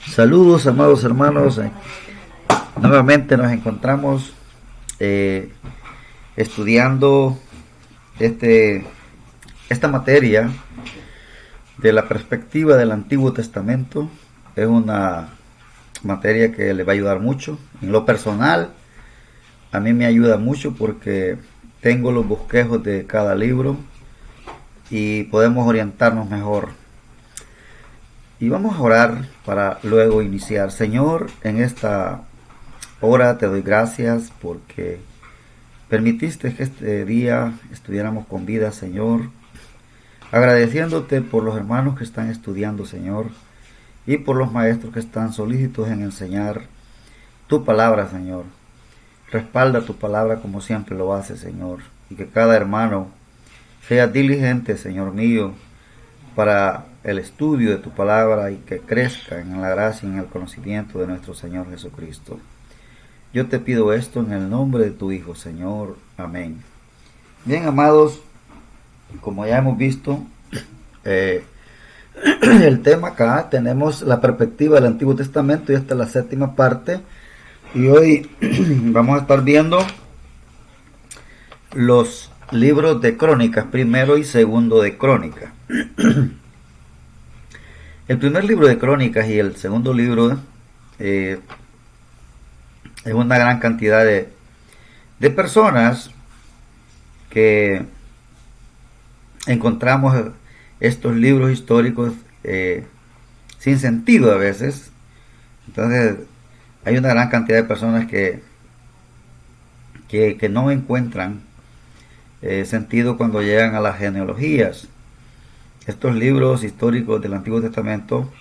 Saludos, amados hermanos. Nuevamente nos encontramos estudiando esta materia de la perspectiva del Antiguo Testamento. Es una materia que le va a ayudar mucho. En lo personal, a mí me ayuda mucho porque tengo los bosquejos de cada libro y podemos orientarnos mejor. Y vamos a orar para luego iniciar. Señor, en esta hora te doy gracias porque permitiste que este día estuviéramos con vida, Señor. Agradeciéndote por los hermanos que están estudiando, Señor, y por los maestros que están solícitos en enseñar tu palabra, Señor. Respalda tu palabra como siempre lo hace, Señor, y que cada hermano sea diligente, Señor mío, para el estudio de tu palabra y que crezca en la gracia y en el conocimiento de nuestro Señor Jesucristo. Yo te pido esto en el nombre de tu Hijo, Señor. Amén. Bien, amados, como ya hemos visto, el tema acá, tenemos la perspectiva del Antiguo Testamento y esta es la séptima parte. Y hoy vamos a estar viendo los libros de Crónicas, primero y segundo de Crónicas. El primer libro de Crónicas y el segundo libro es una gran cantidad de personas que encontramos estos libros históricos sin sentido a veces. Entonces hay una gran cantidad de personas que no encuentran sentido cuando llegan a las genealogías. Estos libros históricos del Antiguo Testamento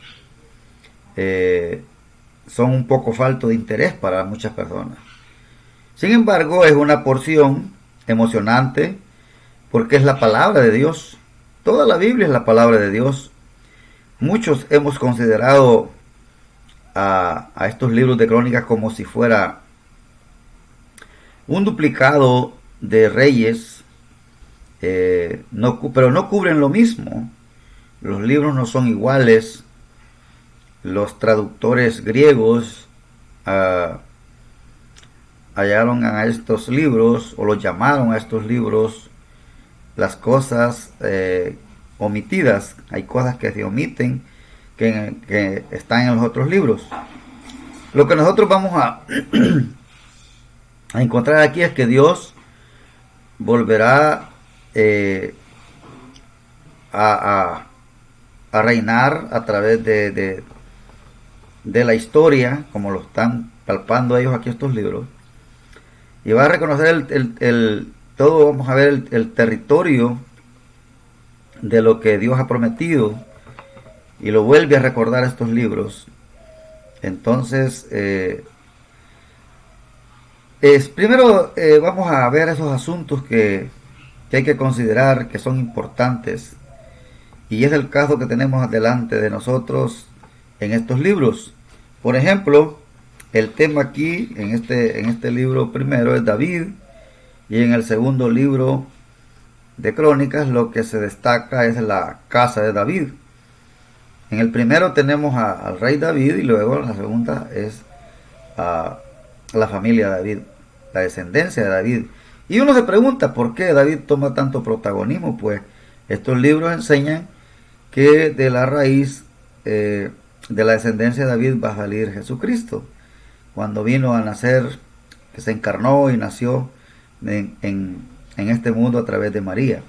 son un poco faltos de interés para muchas personas. Sin embargo, es una porción emocionante porque es la palabra de Dios. Toda la Biblia es la palabra de Dios. Muchos hemos considerado a estos libros de Crónicas como si fuera un duplicado de Reyes, pero no cubren lo mismo. Los libros no son iguales. Los traductores griegos hallaron a estos libros, o los llamaron a estos libros, las cosas omitidas. Hay cosas que se omiten que están en los otros libros. Lo que nosotros vamos a encontrar aquí es que Dios volverá a reinar a través de la historia, como lo están palpando ellos aquí estos libros, y va a reconocer todo. Vamos a ver el territorio de lo que Dios ha prometido y lo vuelve a recordar estos libros. Entonces primero vamos a ver esos asuntos que hay que considerar, que son importantes, y es el caso que tenemos delante de nosotros en estos libros. Por ejemplo, el tema aquí en este libro primero es David, y en el segundo libro de Crónicas lo que se destaca es la casa de David. En el primero tenemos al rey David, y luego en la segunda es a la familia de David, la descendencia de David. Y uno se pregunta por qué David toma tanto protagonismo. Pues estos libros enseñan que de la raíz de la descendencia de David va a salir Jesucristo. Cuando vino a nacer, que se encarnó y nació en este mundo a través de María.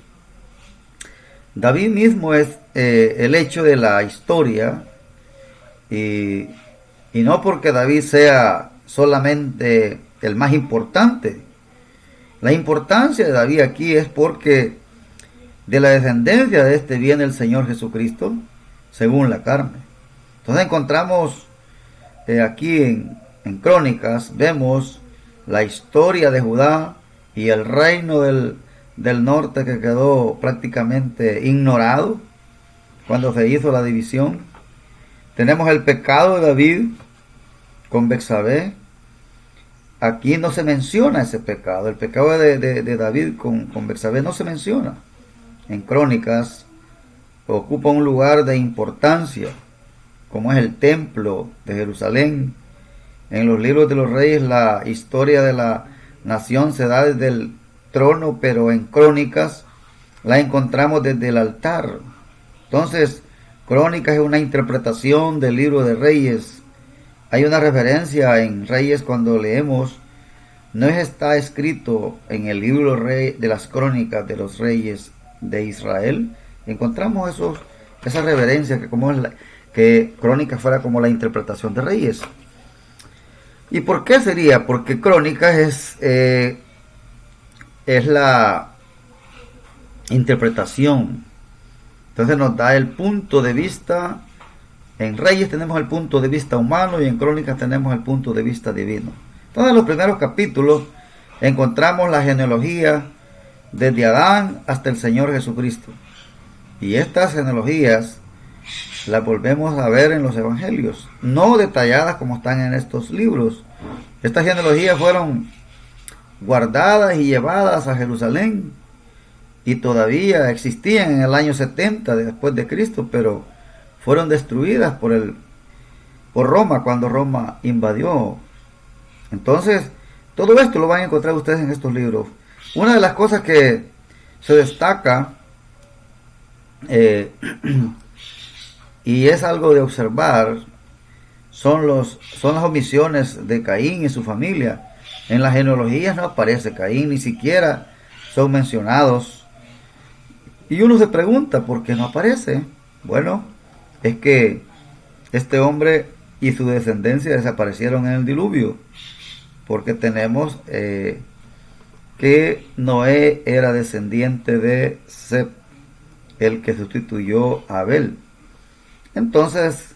David mismo es el hecho de la historia, y no porque David sea solamente el más importante. La importancia de David aquí es porque de la descendencia de este viene el Señor Jesucristo según la carne. Entonces encontramos aquí en Crónicas, vemos la historia de Judá y el reino del norte que quedó prácticamente ignorado cuando se hizo la división. Tenemos el pecado de David con Betsabé. Aquí no se menciona ese pecado. El pecado de David con Betsabé no se menciona. En Crónicas ocupa un lugar de importancia, como es el templo de Jerusalén. En los libros de los reyes la historia de la nación se da desde el trono, pero en Crónicas la encontramos desde el altar. Entonces, Crónicas es una interpretación del libro de Reyes. Hay una referencia en Reyes cuando leemos, no está escrito en el libro de las Crónicas de los Reyes de Israel. Encontramos esa reverencia que Crónicas fuera como la interpretación de Reyes. ¿Y por qué sería? Porque Crónicas es la interpretación. Entonces nos da el punto de vista. En Reyes tenemos el punto de vista humano y en Crónicas tenemos el punto de vista divino. Entonces en los primeros capítulos encontramos la genealogía desde Adán hasta el Señor Jesucristo. Y estas genealogías las volvemos a ver en los evangelios, no detalladas como están en estos libros. Estas genealogías fueron guardadas y llevadas a Jerusalén y todavía existían en el año 70 después de Cristo, pero fueron destruidas por Roma cuando Roma invadió. Entonces, todo esto lo van a encontrar ustedes en estos libros. Una de las cosas que se destaca y es algo de observar son las omisiones de Caín y su familia. En las genealogías no aparece Caín, ni siquiera son mencionados. Y uno se pregunta ¿por qué no aparece? Bueno, es que este hombre y su descendencia desaparecieron en el diluvio, porque tenemos que Noé era descendiente de Seth, el que sustituyó a Abel. Entonces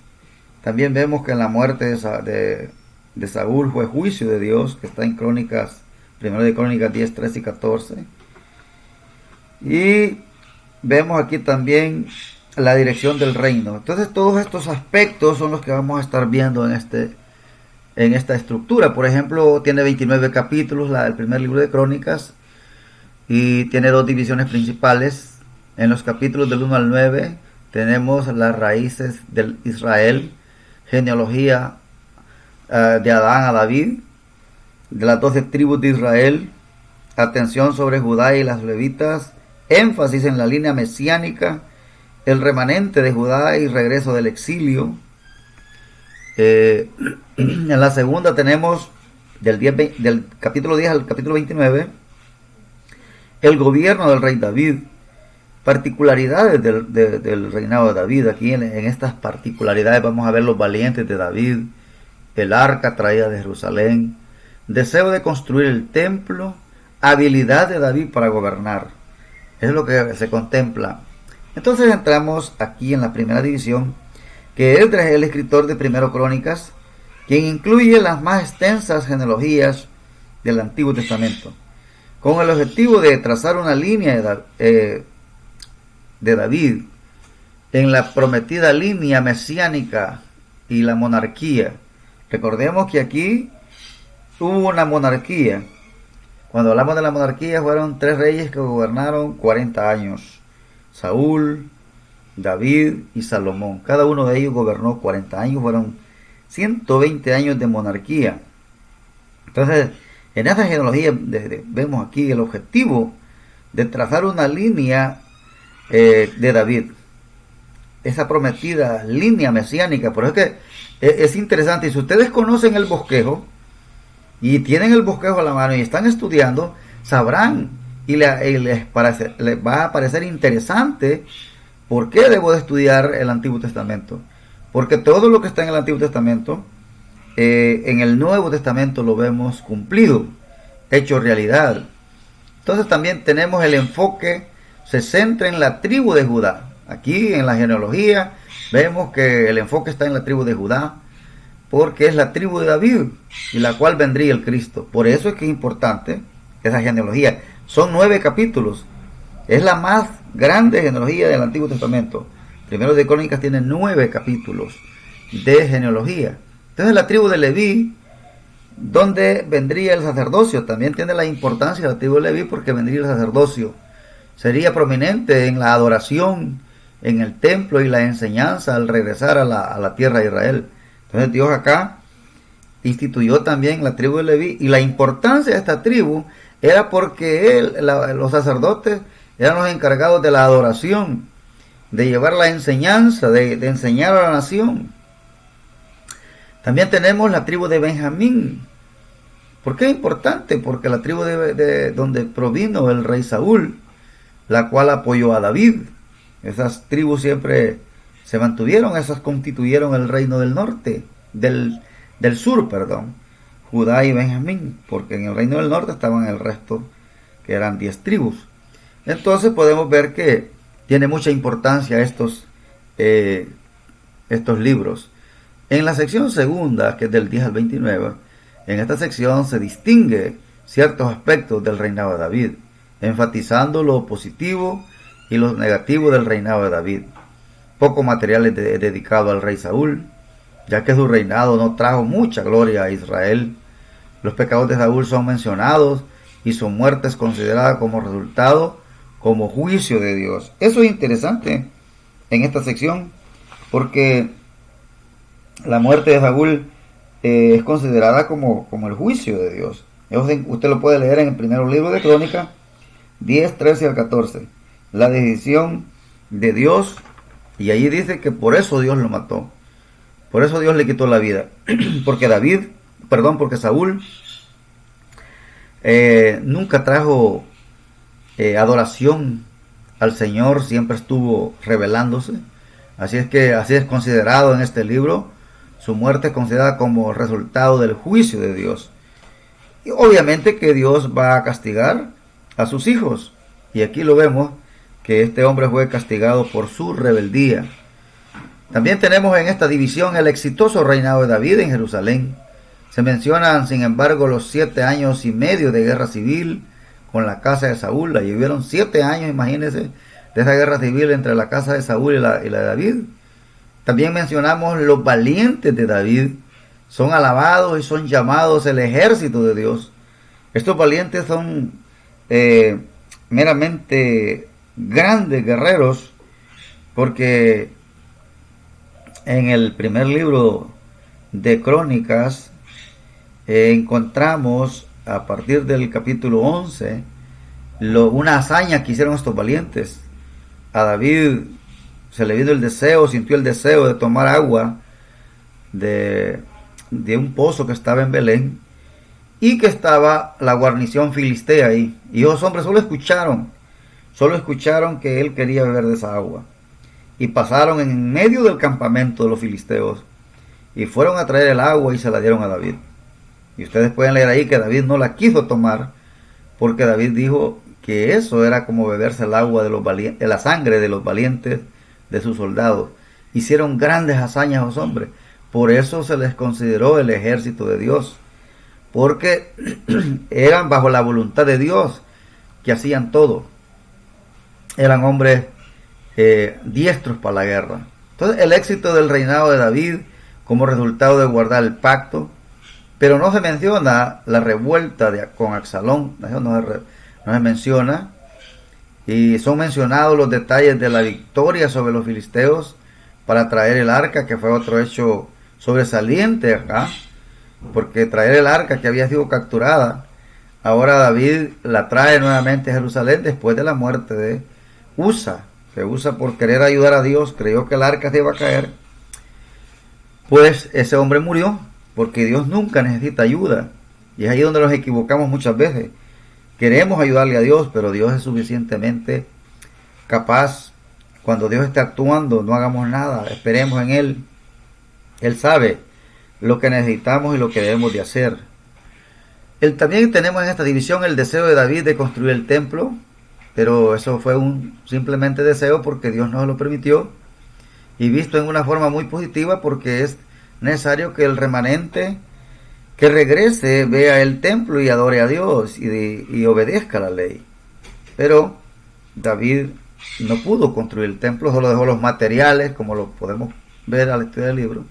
también vemos que en la muerte de Saúl fue juicio de Dios, que está en Crónicas, primero de Crónicas 10, 13 y 14. Y vemos aquí también la dirección del reino. Entonces todos estos aspectos son los que vamos a estar viendo en esta estructura. Por ejemplo, tiene 29 capítulos el primer libro de Crónicas y tiene dos divisiones principales. En los capítulos del 1 al 9 tenemos las raíces del Israel, genealogía de Adán a David, de las 12 tribus de Israel, atención sobre Judá y las levitas, énfasis en la línea mesiánica, el remanente de Judá y regreso del exilio. En la segunda tenemos del capítulo 10 al capítulo 29 el gobierno del rey David, particularidades del reinado de David. Aquí en estas particularidades vamos a ver los valientes de David, el arca traída de Jerusalén, deseo de construir el templo, habilidad de David para gobernar. Es lo que se contempla. Entonces entramos aquí en la primera división, que es el escritor de Primero Crónicas, quien incluye las más extensas genealogías del Antiguo Testamento, con el objetivo de trazar una línea de David en la prometida línea mesiánica y la monarquía. Recordemos que aquí hubo una monarquía. Cuando hablamos de la monarquía, fueron 3 reyes que gobernaron 40 años. Saúl, David y Salomón. Cada uno de ellos gobernó 40 años. Fueron 120 años de monarquía. Entonces, en esta genealogía vemos aquí el objetivo de trazar una línea de David. Esa prometida línea mesiánica. Por eso es que es interesante. Y si ustedes conocen el bosquejo y tienen el bosquejo a la mano y están estudiando, sabrán y les va a parecer interesante por qué debo de estudiar el Antiguo Testamento. Porque todo lo que está en el Antiguo Testamento, en el Nuevo Testamento lo vemos cumplido, hecho realidad. Entonces también tenemos el enfoque, se centra en la tribu de Judá. Aquí en la genealogía vemos que el enfoque está en la tribu de Judá, porque es la tribu de David y la cual vendría el Cristo. Por eso es que es importante esa genealogía. Son 9 capítulos. Es la más grande genealogía del Antiguo Testamento. Primero de Crónicas tiene 9 capítulos de genealogía. Entonces la tribu de Leví, donde vendría el sacerdocio, también tiene la importancia de la tribu de Leví porque vendría el sacerdocio. Sería prominente en la adoración en el templo y la enseñanza al regresar a la tierra de Israel. Entonces Dios acá instituyó también la tribu de Leví, y la importancia de esta tribu era porque los sacerdotes eran los encargados de la adoración, de llevar la enseñanza, de enseñar a la nación. También tenemos la tribu de Benjamín. ¿Por qué es importante? Porque la tribu de donde provino el rey Saúl, la cual apoyó a David. Esas tribus siempre se mantuvieron, esas constituyeron el reino del norte, del sur, Judá y Benjamín, porque en el reino del norte estaban el resto, que eran 10 tribus. Entonces podemos ver que tiene mucha importancia estos libros. En la sección segunda, que es del 10 al 29, en esta sección se distingue ciertos aspectos del reinado de David, enfatizando lo positivo y lo negativo del reinado de David. Poco material es dedicado al rey Saúl, ya que su reinado no trajo mucha gloria a Israel. Los pecados de Saúl son mencionados y su muerte es considerada como resultado, como juicio de Dios. Eso es interesante en esta sección, porque la muerte de Saúl es considerada como el juicio de Dios. Usted lo puede leer en el primer libro de Crónicas, 10, 13 al 14. La decisión de Dios, y allí dice que por eso Dios lo mató. Por eso Dios le quitó la vida. Porque Saúl nunca trajo adoración al Señor, siempre estuvo rebelándose. Así es considerado en este libro. Su muerte es considerada como resultado del juicio de Dios. Y obviamente que Dios va a castigar a sus hijos. Y aquí lo vemos, que este hombre fue castigado por su rebeldía. También tenemos en esta división el exitoso reinado de David en Jerusalén. Se mencionan, sin embargo, los 7 años y medio de guerra civil con la casa de Saúl. La vivieron 7 años, imagínense, de esa guerra civil entre la casa de Saúl y la de David. También mencionamos los valientes de David. Son alabados y son llamados el ejército de Dios. Estos valientes son meramente grandes guerreros, porque en el primer libro de Crónicas encontramos a partir del capítulo 11 una hazaña que hicieron estos valientes. A David se le vino sintió el deseo de tomar agua de un pozo que estaba en Belén, y que estaba la guarnición filistea ahí. Y esos hombres solo escucharon que él quería beber de esa agua. Y pasaron en medio del campamento de los filisteos y fueron a traer el agua y se la dieron a David. Y ustedes pueden leer ahí que David no la quiso tomar, porque David dijo que eso era como beberse el agua de la sangre de los valientes de sus soldados. Hicieron grandes hazañas los hombres. Por eso se les consideró el ejército de Dios, porque eran bajo la voluntad de Dios que hacían todo. Eran hombres diestros para la guerra. Entonces, el éxito del reinado de David como resultado de guardar el pacto, pero no se menciona la revuelta con Absalón, eso no se menciona, y son mencionados los detalles de la victoria sobre los filisteos para traer el arca, que fue otro hecho sobresaliente acá, porque traer el arca que había sido capturada, ahora David la trae nuevamente a Jerusalén después de la muerte de Usa, que Usa, por querer ayudar a Dios, creyó que el arca se iba a caer. Pues ese hombre murió, porque Dios nunca necesita ayuda, y es ahí donde nos equivocamos muchas veces. Queremos ayudarle a Dios, pero Dios es suficientemente capaz. Cuando Dios esté actuando, no hagamos nada, esperemos en Él. Él sabe lo que necesitamos y lo que debemos de hacer. También tenemos en esta división el deseo de David de construir el templo, pero eso fue simplemente deseo porque Dios no lo permitió, y visto en una forma muy positiva, porque es necesario que el remanente que regrese vea el templo y adore a Dios y obedezca la ley. Pero David no pudo construir el templo, solo dejó los materiales, como lo podemos ver al estudiar el libro.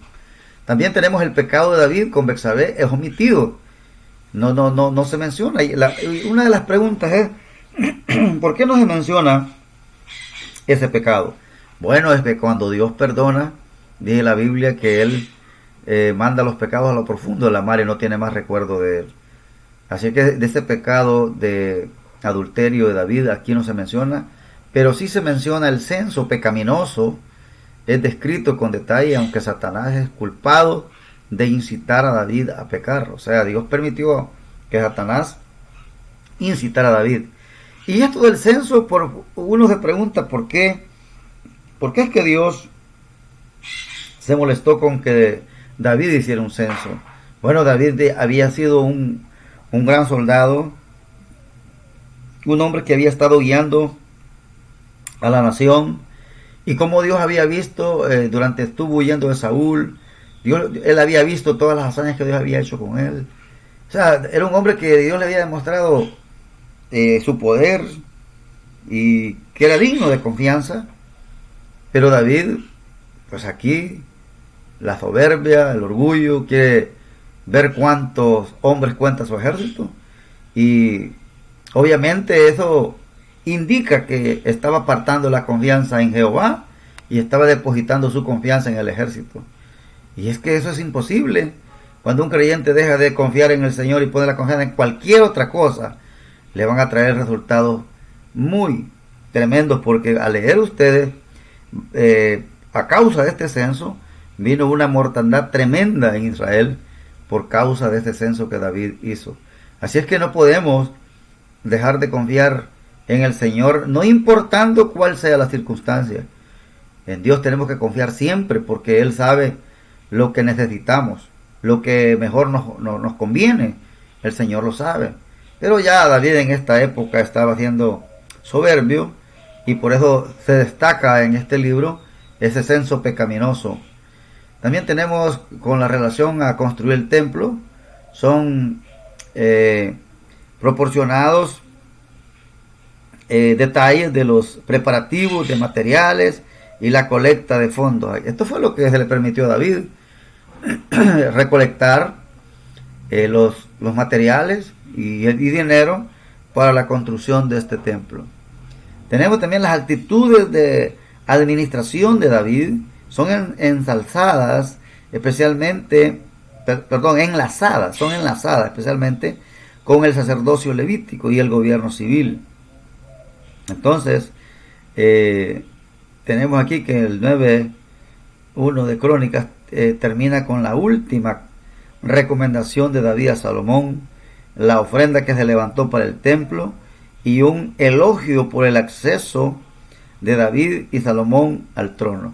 También tenemos el pecado de David con Betsabé, es omitido, no se menciona. Una de las preguntas es, ¿por qué no se menciona ese pecado? Bueno, es que cuando Dios perdona, dice la Biblia que Él manda los pecados a lo profundo de la mar y no tiene más recuerdo de él. Así que de ese pecado de adulterio de David aquí no se menciona, pero sí se menciona el censo pecaminoso, es descrito con detalle, aunque Satanás es culpado de incitar a David a pecar. O sea, Dios permitió que Satanás incitara a David. Y esto del censo, uno se pregunta por qué es que Dios se molestó con que David hiciera un censo. Bueno, David había sido un gran soldado, un hombre que había estado guiando a la nación, y como Dios había visto durante estuvo huyendo de Saúl, él había visto todas las hazañas que Dios había hecho con él. O sea, era un hombre que Dios le había demostrado su poder y que era digno de confianza. Pero David, pues aquí, la soberbia, el orgullo, quiere ver cuántos hombres cuenta su ejército. Y obviamente eso indica que estaba apartando la confianza en Jehová y estaba depositando su confianza en el ejército. Y es que eso es imposible. Cuando un creyente deja de confiar en el Señor y pone la confianza en cualquier otra cosa, le van a traer resultados muy tremendos, porque al leer ustedes, a causa de este censo, vino una mortandad tremenda en Israel por causa de este censo que David hizo. Así es que no podemos dejar de confiar en el Señor, no importando cuál sea la circunstancia. En Dios tenemos que confiar siempre, porque Él sabe lo que necesitamos, lo que mejor nos conviene. El Señor lo sabe. Pero ya David en esta época estaba siendo soberbio, y por eso se destaca en este libro ese censo pecaminoso. También tenemos con la relación a construir el templo, son proporcionados detalles de los preparativos de materiales y la colecta de fondos. Esto fue lo que se le permitió a David, recolectar los materiales y dinero para la construcción de este templo. Tenemos también las actitudes de administración de David, son ensalzadas especialmente, enlazadas especialmente con el sacerdocio levítico y el gobierno civil. Entonces, tenemos aquí que el 9:1 de Crónicas termina con la última recomendación de David a Salomón, la ofrenda que se levantó para el templo y un elogio por el acceso de David y Salomón al trono.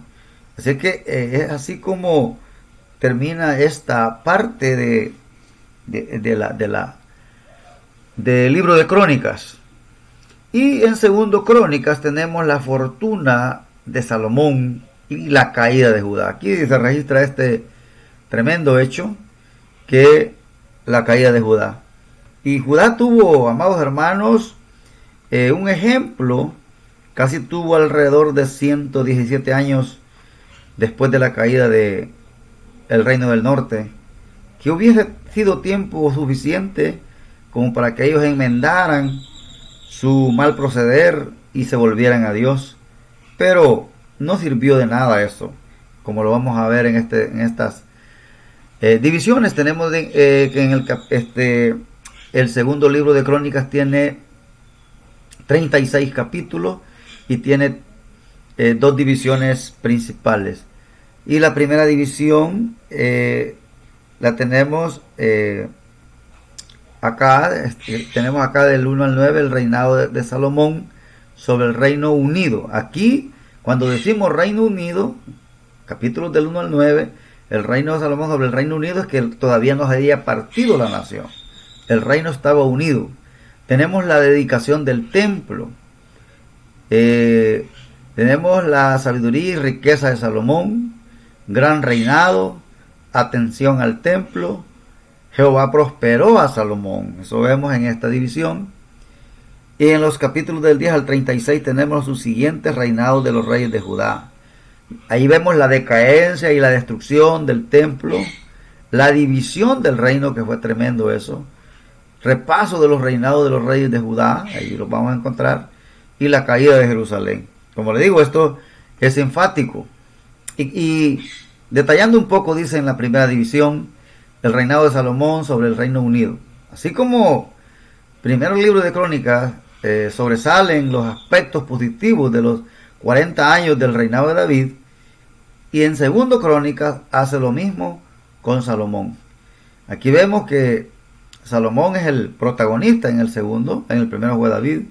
Así que es así como termina esta parte del libro de Crónicas. Y en segundo Crónicas tenemos la fortuna de Salomón y la caída de Judá. Aquí se registra este tremendo hecho, que la caída de Judá. Y Judá tuvo, amados hermanos, un ejemplo, casi tuvo alrededor de 117 años después de la caída de el reino del norte, que hubiese sido tiempo suficiente como para que ellos enmendaran su mal proceder y se volvieran a Dios. Pero no sirvió de nada eso, como lo vamos a ver en estas divisiones. Tenemos que en el segundo libro de Crónicas tiene 36 capítulos y tiene dos divisiones principales. Y la primera división la tenemos acá. Tenemos acá del 1 al 9 el reinado de Salomón sobre el Reino Unido. Aquí, cuando decimos Reino Unido, capítulos del 1 al 9, el reino de Salomón sobre el Reino Unido, es que todavía no se había partido la nación. El reino estaba unido. Tenemos la dedicación del templo. Tenemos la sabiduría y riqueza de Salomón, gran reinado, atención al templo. Jehová prosperó a Salomón. Eso vemos en esta división. Y en los capítulos del 10 al 36 tenemos sus siguientes reinados de los reyes de Judá. Ahí vemos la decadencia y la destrucción del templo, la división del reino, que fue tremendo eso, repaso de los reinados de los reyes de Judá, ahí los vamos a encontrar, y la caída de Jerusalén. Como le digo, esto es enfático. Y detallando un poco, dice en la primera división, el reinado de Salomón sobre el Reino Unido. Así como primero libro de Crónicas sobresalen los aspectos positivos de los 40 años del reinado de David, y en segundo Crónicas hace lo mismo con Salomón. Aquí vemos que Salomón es el protagonista en el segundo, en el primero fue David.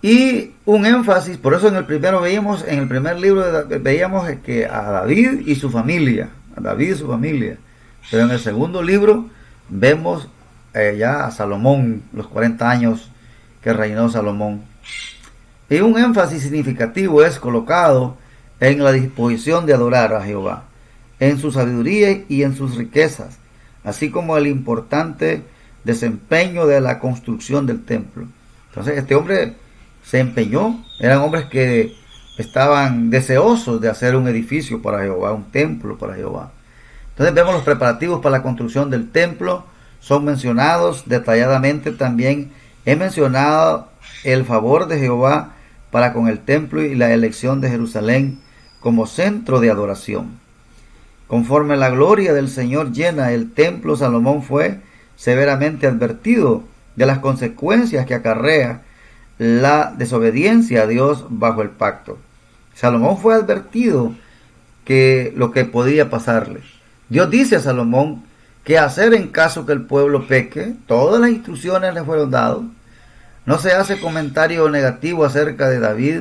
Y un énfasis, por eso en el primero veíamos, en el primer libro veíamos que a David y su familia, pero en el segundo libro vemos ya a Salomón, los 40 años que reinó Salomón. Y un énfasis significativo es colocado en la disposición de adorar a Jehová, en su sabiduría y en sus riquezas, así como el importante desempeño de la construcción del templo. Entonces este hombre se empeñó, eran hombres que estaban deseosos de hacer un edificio para Jehová, un templo para Jehová. Entonces vemos los preparativos para la construcción del templo, son mencionados detalladamente. También he mencionado el favor de Jehová para con el templo y la elección de Jerusalén como centro de adoración. Conforme la gloria del Señor llena el templo, Salomón fue severamente advertido de las consecuencias que acarrea la desobediencia a Dios bajo el pacto. Salomón fue advertido que lo que podía pasarle. Dios dice a Salomón qué hacer en caso que el pueblo peque. Todas las instrucciones le fueron dadas. No se hace comentario negativo acerca de David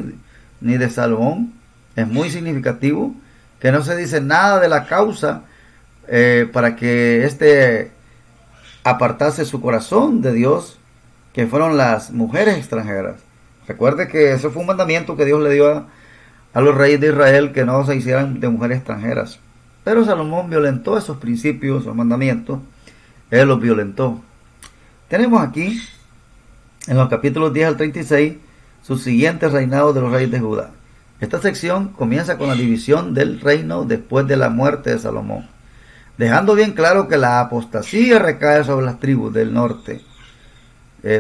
ni de Salomón. Es muy significativo que no se dice nada de la causa para que éste apartase su corazón de Dios, que fueron las mujeres extranjeras. Recuerde que eso fue un mandamiento que Dios le dio a los reyes de Israel, que no se hicieran de mujeres extranjeras. Pero Salomón violentó esos principios, esos mandamientos. Él los violentó. Tenemos aquí, en los capítulos 10 al 36, sus siguientes reinados de los reyes de Judá. Esta sección comienza con la división del reino después de la muerte de Salomón, dejando bien claro que la apostasía recae sobre las tribus del norte,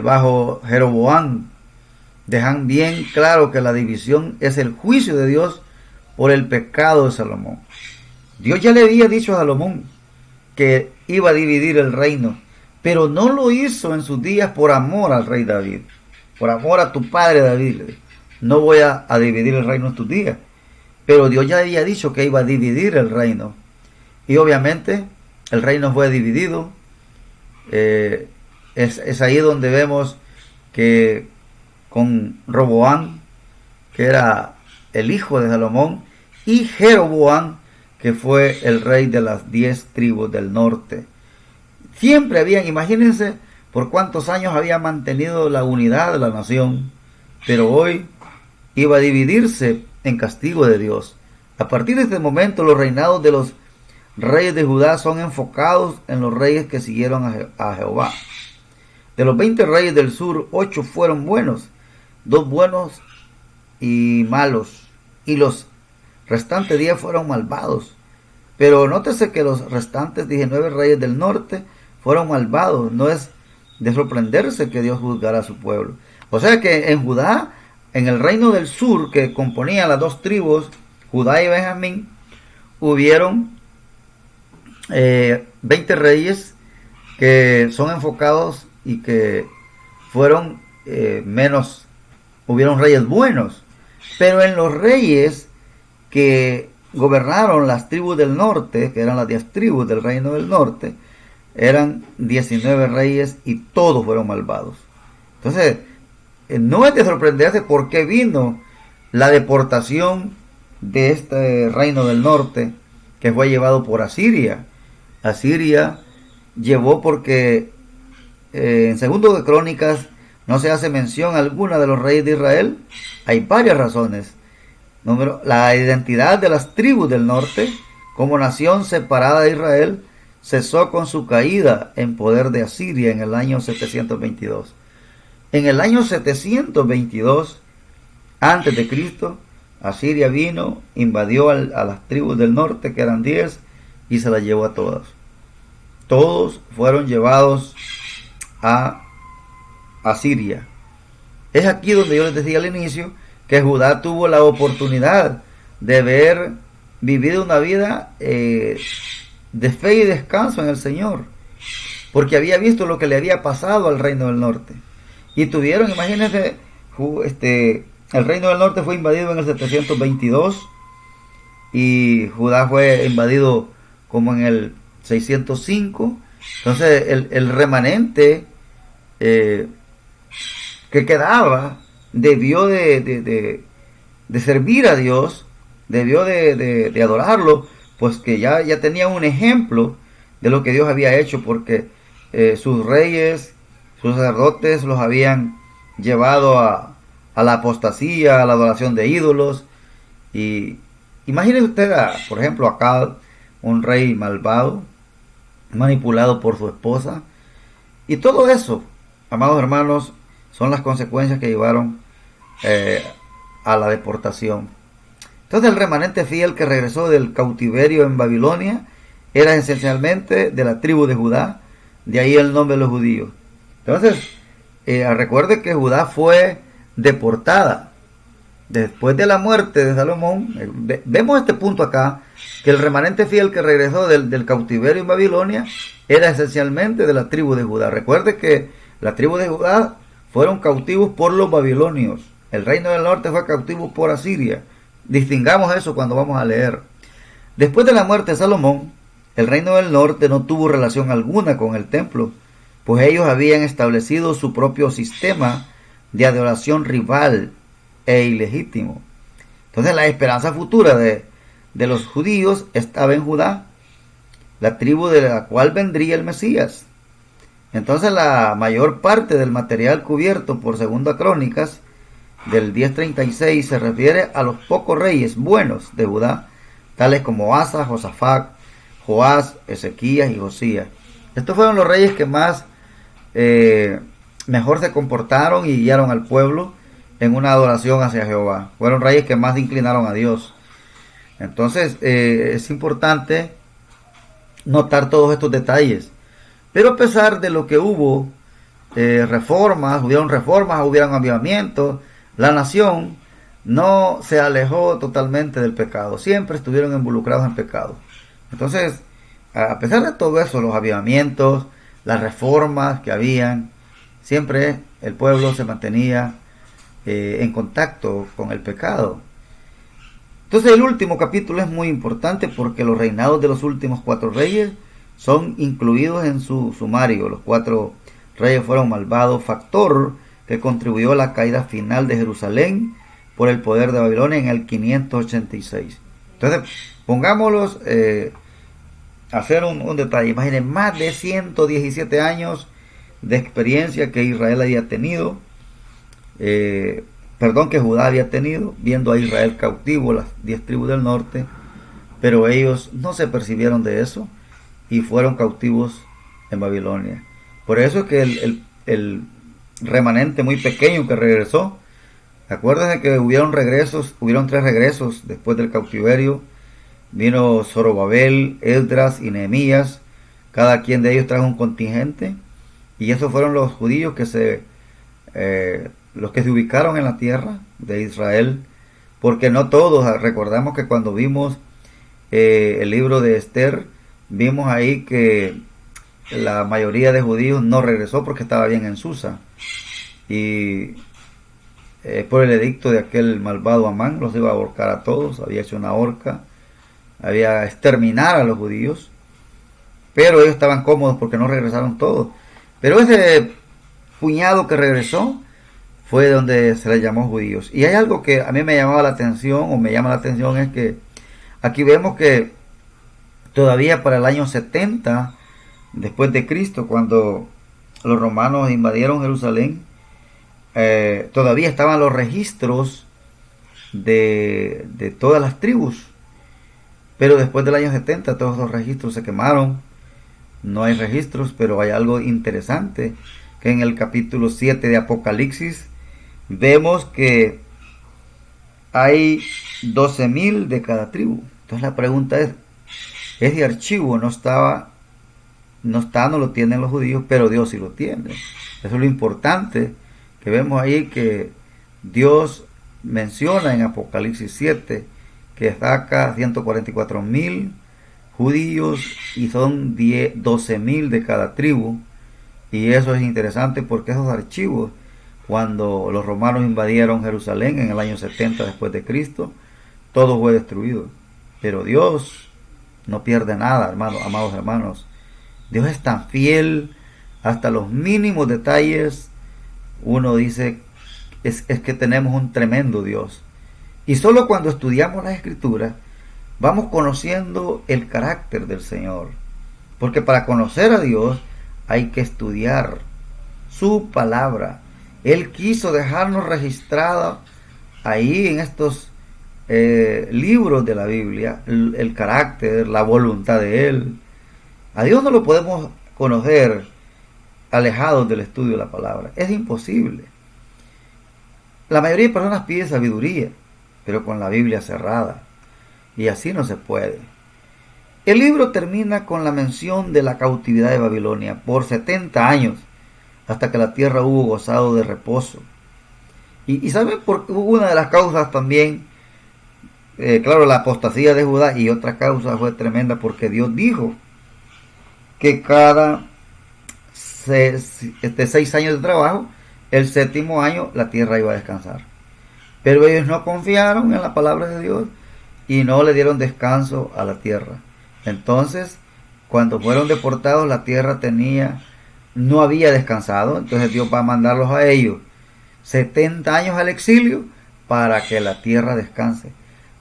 bajo Jeroboam. Dejan bien claro que la división es el juicio de Dios por el pecado de Salomón. Dios ya le había dicho a Salomón que iba a dividir el reino, pero no lo hizo en sus días por amor al rey David, por amor a tu padre David. No voy a dividir el reino en tus días, pero Dios ya había dicho que iba a dividir el reino, y obviamente el reino fue dividido. Es ahí donde vemos que con Roboam, que era el hijo de Salomón, y Jeroboam, que fue el rey de las 10 tribus del norte. Siempre habían, imagínense por cuántos años había mantenido la unidad de la nación, pero hoy iba a dividirse en castigo de Dios. A partir de este momento, los reinados de los reyes de Judá son enfocados en los reyes que siguieron a Jehová. De los 20 reyes del sur, 8 fueron buenos, 2 buenos y malos, y los restantes 10 fueron malvados. Pero nótese que los restantes 19 reyes del norte fueron malvados. No es de sorprenderse que Dios juzgara a su pueblo. O sea que en Judá, en el reino del sur, que componía las 2 tribus, Judá y Benjamín, hubieron 20 reyes que son enfocados y que fueron menos, hubieron reyes buenos, pero en los reyes que gobernaron las tribus del norte, que eran las 10 tribus del reino del norte, eran 19 reyes y todos fueron malvados. Entonces, no es de sorprenderse por qué vino la deportación de este reino del norte, que fue llevado por Asiria. Asiria llevó porque en segundo de Crónicas no se hace mención alguna de los reyes de Israel. Hay varias razones. Número, la identidad de las tribus del norte como nación separada de Israel cesó con su caída en poder de Asiria en el año 722. En el año 722 antes de Cristo, Asiria vino, invadió a las tribus del norte, que eran 10, y se las llevó a todas. Todos fueron llevados a Asiria. Es aquí donde yo les decía al inicio que Judá tuvo la oportunidad de haber vivido una vida de fe y descanso en el Señor, porque había visto lo que le había pasado al reino del norte. Y tuvieron, imagínense, el reino del norte fue invadido en el 722 y Judá fue invadido como en el 605. Entonces el remanente que quedaba debió de servir a Dios, debió de adorarlo, pues que ya tenía un ejemplo de lo que Dios había hecho, porque sus reyes, sus sacerdotes los habían llevado a la apostasía, a la adoración de ídolos. Y imagínese usted, por ejemplo, acá un rey malvado, manipulado por su esposa. Y todo eso, amados hermanos, son las consecuencias que llevaron a la deportación. Entonces el remanente fiel que regresó del cautiverio en Babilonia era esencialmente de la tribu de Judá, de ahí el nombre de los judíos. Entonces, recuerde que Judá fue deportada después de la muerte de Salomón. Vemos este punto acá, que el remanente fiel que regresó del cautiverio en Babilonia era esencialmente de la tribu de Judá. Recuerde que la tribu de Judá fueron cautivos por los babilonios. El reino del norte fue cautivo por Asiria. Distingamos eso cuando vamos a leer. Después de la muerte de Salomón, el reino del norte no tuvo relación alguna con el templo, pues ellos habían establecido su propio sistema de adoración rival e ilegítimo. Entonces la esperanza futura de los judíos estaba en Judá, la tribu de la cual vendría el Mesías. Entonces la mayor parte del material cubierto por Segunda Crónicas del 10:36 se refiere a los pocos reyes buenos de Judá, tales como Asa, Josafat, Joás, Ezequías y Josías. Estos fueron los reyes que más mejor se comportaron y guiaron al pueblo en una adoración hacia Jehová. Fueron reyes que más inclinaron a Dios. Entonces es importante notar todos estos detalles. Pero a pesar de lo que hubo hubieron avivamientos, la nación no se alejó totalmente del pecado. Siempre estuvieron involucrados en pecado. Entonces, a pesar de todo eso, los avivamientos, las reformas que habían, siempre el pueblo se mantenía en contacto con el pecado. Entonces el último capítulo es muy importante porque los reinados de los últimos 4 reyes son incluidos en su sumario. Los 4 reyes fueron malvados, factor que contribuyó a la caída final de Jerusalén por el poder de Babilonia en el 586. Entonces, pongámoslos a hacer un detalle. Imaginen, más de 117 años de experiencia que Israel había tenido, que Judá había tenido, viendo a Israel cautivo, las 10 tribus del norte, pero ellos no se percibieron de eso y fueron cautivos en Babilonia. Por eso es que el remanente muy pequeño que regresó, acuérdense que hubieron 3 regresos después del cautiverio. Vino Zorobabel, Esdras y Nehemías, cada quien de ellos trajo un contingente, y esos fueron los judíos los que se ubicaron en la tierra de Israel, porque no todos. Recordamos que cuando vimos el libro de Esther, vimos ahí que la mayoría de judíos no regresó porque estaba bien en Susa, y por el edicto de aquel malvado Amán los iba a ahorcar a todos. Había hecho una horca, había exterminar a los judíos, pero ellos estaban cómodos porque no regresaron todos. Pero ese puñado que regresó fue donde se les llamó judíos. Y hay algo que a mí me llamaba la atención, o me llama la atención, es que aquí vemos que todavía para el año 70 después de Cristo, cuando los romanos invadieron Jerusalén, todavía estaban los registros de todas las tribus. Pero después del año 70 todos los registros se quemaron. No hay registros, pero hay algo interesante, que en el capítulo 7 de Apocalipsis vemos que hay 12,000 de cada tribu. Entonces la pregunta es, ese archivo no lo tienen los judíos, pero Dios sí lo tiene. Eso es lo importante, que vemos ahí que Dios menciona en Apocalipsis 7 que saca 144,000 judíos y son 12,000 de cada tribu. Y eso es interesante porque esos archivos, cuando los romanos invadieron Jerusalén en el año 70 después de Cristo, todo fue destruido. Pero Dios no pierde nada, hermanos, amados hermanos. Dios es tan fiel hasta los mínimos detalles. Uno dice, es que tenemos un tremendo Dios. Y solo cuando estudiamos las Escrituras, vamos conociendo el carácter del Señor. Porque para conocer a Dios hay que estudiar su palabra. Él quiso dejarnos registrada ahí en estos libros de la Biblia, el carácter, la voluntad de Él. A Dios no lo podemos conocer alejados del estudio de la palabra. Es imposible. La mayoría de personas pide sabiduría, pero con la Biblia cerrada. Y así no se puede. El libro termina con la mención de la cautividad de Babilonia por 70 años, hasta que la tierra hubo gozado de reposo. Y ¿saben por qué? Una de las causas también, claro, la apostasía de Judá, y otra causa fue tremenda porque Dios dijo que cada 6 años de trabajo, el 7º año la tierra iba a descansar. Pero ellos no confiaron en la palabra de Dios y no le dieron descanso a la tierra. Entonces, cuando fueron deportados, la tierra no había descansado. Entonces Dios va a mandarlos a ellos 70 años al exilio para que la tierra descanse.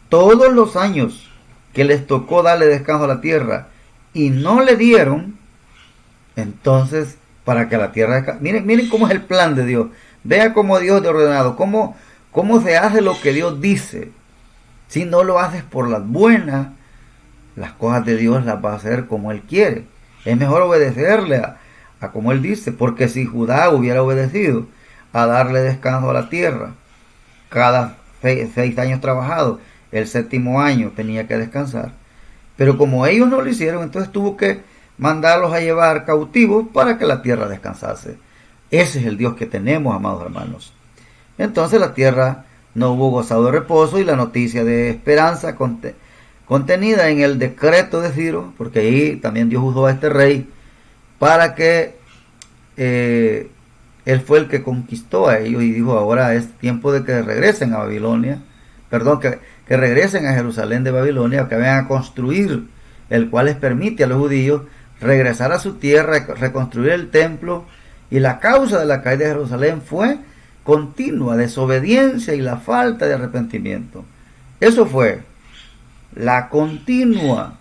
Todos los años que les tocó darle descanso a la tierra y no le dieron, entonces para que la tierra descanse. Miren cómo es el plan de Dios. Vea cómo Dios te ha ordenado, cómo se hace lo que Dios dice. Si no lo haces por las buenas, las cosas de Dios las va a hacer como Él quiere. Es mejor obedecerle a como Él dice, porque si Judá hubiera obedecido a darle descanso a la tierra, cada 6 años trabajados, el 7º año tenía que descansar. Pero como ellos no lo hicieron, entonces tuvo que mandarlos a llevar cautivos para que la tierra descansase. Ese es el Dios que tenemos, amados hermanos. Entonces la tierra no hubo gozado de reposo, y la noticia de esperanza contenida en el decreto de Ciro, porque ahí también Dios usó a este rey para que él fue el que conquistó a ellos y dijo: ahora es tiempo de que regresen a Babilonia, perdón, que regresen a Jerusalén de Babilonia, que vayan a construir, el cual les permite a los judíos regresar a su tierra, reconstruir el templo. Y la causa de la caída de Jerusalén fue continua desobediencia y la falta de arrepentimiento. Eso fue la continua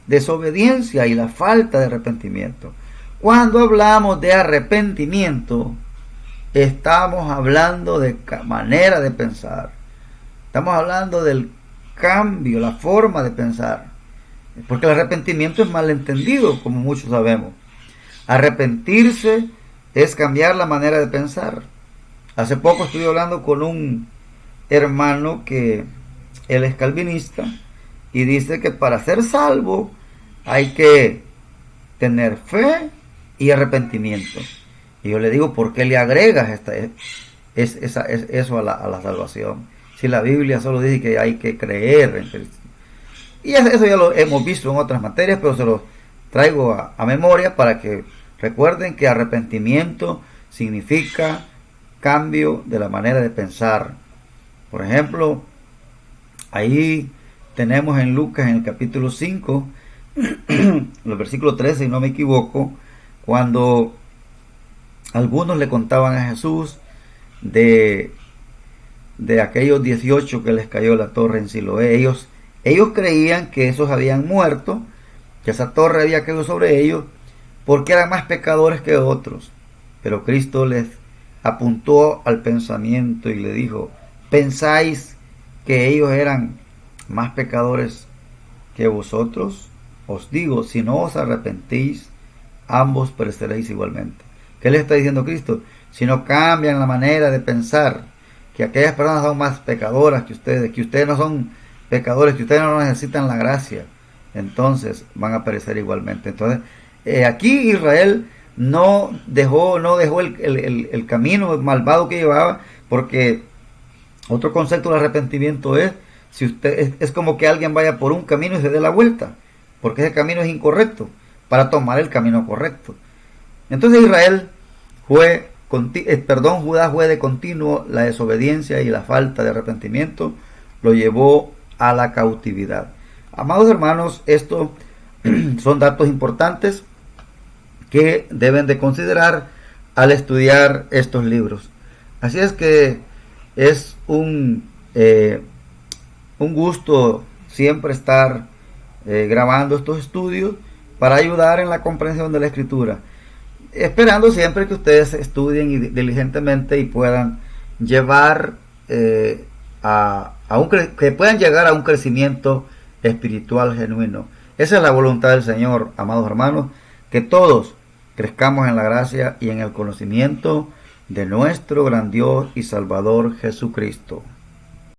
desobediencia y la falta de arrepentimiento. Cuando hablamos de arrepentimiento, estamos hablando de manera de pensar. Estamos hablando del cambio, la forma de pensar. Porque el arrepentimiento es malentendido, como muchos sabemos. Arrepentirse es cambiar la manera de pensar. Hace poco estuve hablando con un hermano que él es calvinista y dice que para ser salvo hay que tener fe y arrepentimiento. Y yo le digo: ¿por qué le agregas eso a la salvación? Si la Biblia solo dice que hay que creer en Cristo. Y eso ya lo hemos visto en otras materias, pero se lo traigo a memoria para que recuerden que arrepentimiento significa cambio de la manera de pensar. Por ejemplo, ahí tenemos en Lucas, en el capítulo 5, los versículos 13, si no me equivoco, cuando algunos le contaban a Jesús de aquellos 18 que les cayó la torre en Siloé. Ellos creían que esos habían muerto, que esa torre había caído sobre ellos, porque eran más pecadores que otros. Pero Cristo les apuntó al pensamiento y le dijo: ¿pensáis que ellos eran más pecadores que vosotros? Os digo, si no os arrepentís, ambos pereceréis igualmente. ¿Qué le está diciendo Cristo? Si no cambian la manera de pensar, que aquellas personas son más pecadoras que ustedes no son pecadores, que ustedes no necesitan la gracia, entonces van a perecer igualmente. Entonces, aquí Israel no dejó el camino malvado que llevaba, porque Otro concepto del arrepentimiento es, si usted es como que alguien vaya por un camino y se dé la vuelta, porque ese camino es incorrecto, para tomar el camino correcto. Entonces Israel Judá fue de continuo la desobediencia y la falta de arrepentimiento lo llevó a la cautividad. Amados hermanos, estos son datos importantes que deben de considerar al estudiar estos libros. Así es que es un gusto siempre estar grabando estos estudios para ayudar en la comprensión de la Escritura, esperando siempre que ustedes estudien diligentemente y puedan llevar que puedan llegar a un crecimiento espiritual genuino. Esa es la voluntad del Señor, amados hermanos, que todos crezcamos en la gracia y en el conocimiento de nuestro gran Dios y Salvador Jesucristo.